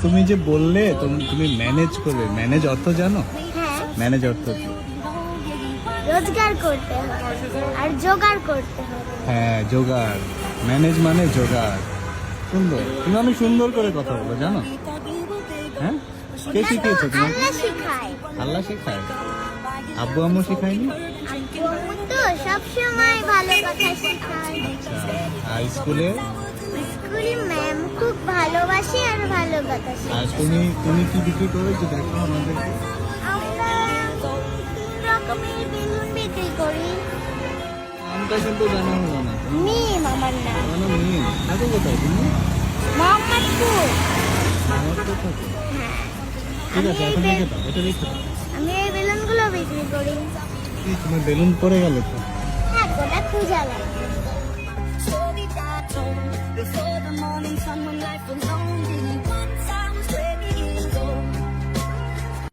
তুমি যে বললে তুমি ম্যানেজ করবে, ম্যানেজ অর্থ জানো? হ্যাঁ, ম্যানেজ অর্থ কি? রোজগার করতে হবে আর জোগাড় করতে হবে। হ্যাঁ, জোগাড়। ম্যানেজ মানে জোগাড়। সুন্দর, তুমি অনেক সুন্দর করে কথা বলো, জানো? হ্যাঁ, কে শিখিয়েছে তোমাকে? আল্লাহ শিখায়। আল্লাহ শেখায়? আব্বু আম্মু শেখায়নি? আব্বু আম্মু তো সবসময় ভালো কথা শেখায়। আচ্ছা, আর স্কুলে? স্কুলে ম্যাম খুব ভালোবাসে আর ভালো কথা আর শেখায়। তুমি কি বিক্রি করেছো দেখো আমাদেরকে? আমরা 3 রকমের বেলুন বিক্রি করি। নামটা কিন্তু জানা হলো না। মিম আমার নাম। আমার নাম মিম। থাকো কোথায় তুমি? মোহাম্মদপুর। আমার তো থাকো। হ্যাঁ, ঠিক আছে, এখন রেখে দাও, এটা রেখে দাও। আমি এই বেলুনগুলো বিক্রি করি। এই, তোমার বেলুন পড়ে গেল তো। হ্যাঁ, গোটা খুঁজা লাগে। Before the morning sun when life was lonely,